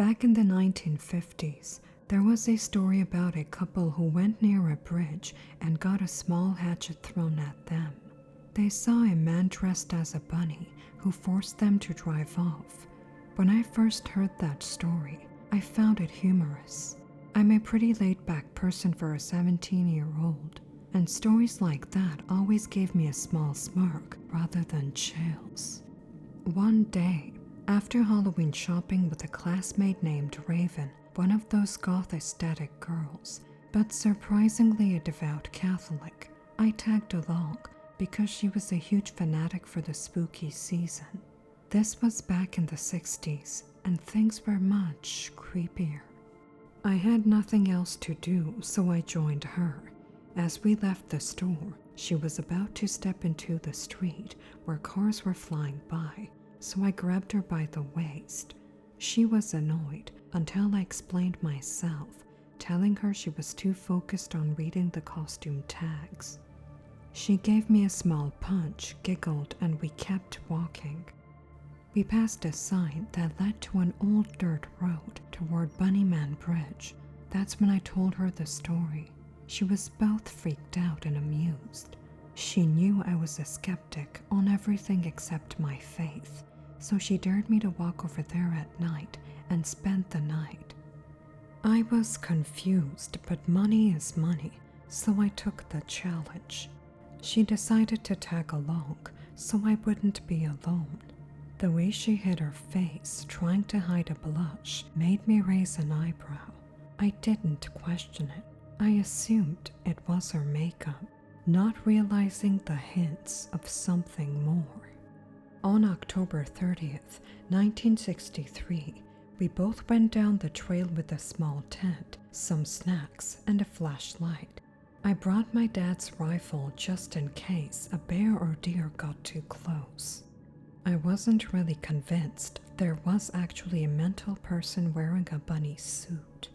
Back in the 1950s, there was a story about a couple who went near a bridge and got a small hatchet thrown at them. They saw a man dressed as a bunny who forced them to drive off. When I first heard that story, I found it humorous. I'm a pretty laid-back person for a 17-year-old, and stories like that always gave me a small smirk rather than chills. One day, after Halloween shopping with a classmate named Raven, one of those goth aesthetic girls, but surprisingly a devout Catholic, I tagged along because she was a huge fanatic for the spooky season. This was back in the 60s, and things were much creepier. I had nothing else to do, so I joined her. As we left the store, she was about to step into the street where cars were flying by, so I grabbed her by the waist. She was annoyed until I explained myself, telling her she was too focused on reading the costume tags. She gave me a small punch, giggled, and we kept walking. We passed a sign that led to an old dirt road toward Bunnyman Bridge. That's when I told her the story. She was both freaked out and amused. She knew I was a skeptic on everything except my faith, so she dared me to walk over there at night and spend the night. I was confused, but money is money, so I took the challenge. She decided to tag along so I wouldn't be alone. The way she hid her face, trying to hide a blush, made me raise an eyebrow. I didn't question it. I assumed it was her makeup, not realizing the hints of something more. On October 30th, 1963, we both went down the trail with a small tent, some snacks, and a flashlight. I brought my dad's rifle just in case a bear or deer got too close. I wasn't really convinced there was actually a mental person wearing a bunny suit.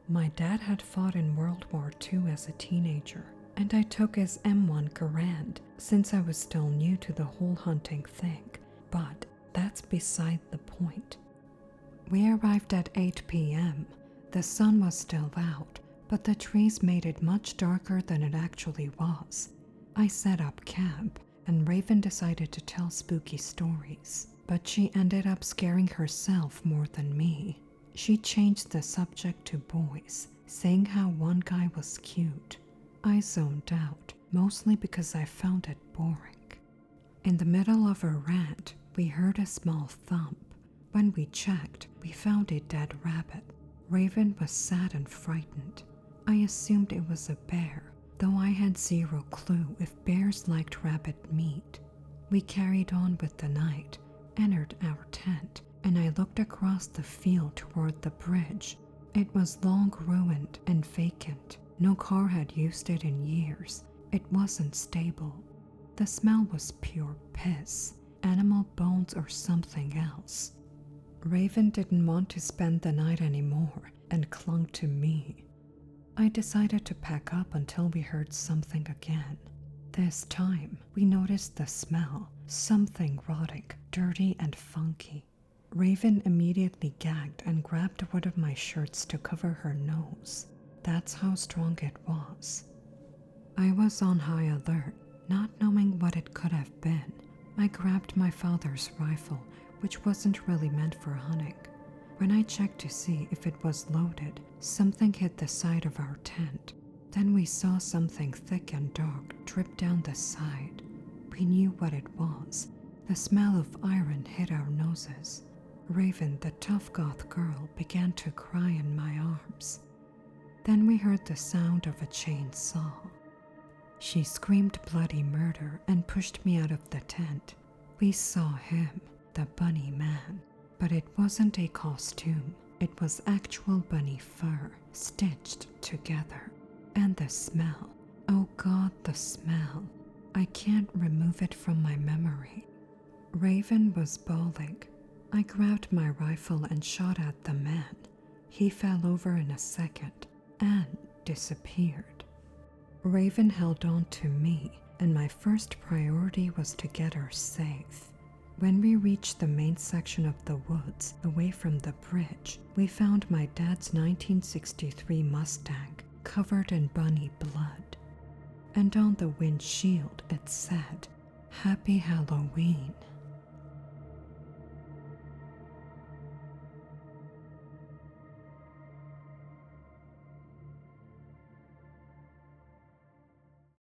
My dad had fought in World War II as a teenager, and I took his M1 Garand since I was still new to the whole hunting thing, but that's beside the point. We arrived at 8 p.m. The sun was still out, but the trees made it much darker than it actually was. I set up camp, and Raven decided to tell spooky stories, but she ended up scaring herself more than me. She changed the subject to boys, saying how one guy was cute. I zoned out, mostly because I found it boring. In the middle of her rant, we heard a small thump. When we checked, we found a dead rabbit. Raven was sad and frightened. I assumed it was a bear, though I had zero clue if bears liked rabbit meat. We carried on with the night, entered our tent, and I looked across the field toward the bridge. It was long ruined and vacant. No car had used it in years. It wasn't stable. The smell was pure piss, animal bones or something else. Raven didn't want to spend the night anymore and clung to me. I decided to pack up until we heard something again. This time, we noticed the smell, something rotting, dirty and funky. Raven immediately gagged and grabbed one of my shirts to cover her nose. That's how strong it was. I was on high alert, not knowing what it could have been. I grabbed my father's rifle, which wasn't really meant for hunting. When I checked to see if it was loaded, something hit the side of our tent. Then we saw something thick and dark drip down the side. We knew what it was. The smell of iron hit our noses. Raven, the tough goth girl, began to cry in my arms. Then we heard the sound of a chainsaw. She screamed bloody murder and pushed me out of the tent. We saw him, the bunny man, but it wasn't a costume. It was actual bunny fur, stitched together. And the smell. Oh God, the smell. I can't remove it from my memory. Raven was bawling. I grabbed my rifle and shot at the man. He fell over in a second and disappeared. Raven held on to me, and my first priority was to get her safe. When we reached the main section of the woods, away from the bridge, we found my dad's 1963 Mustang covered in bunny blood. And on the windshield it said, "Happy Halloween."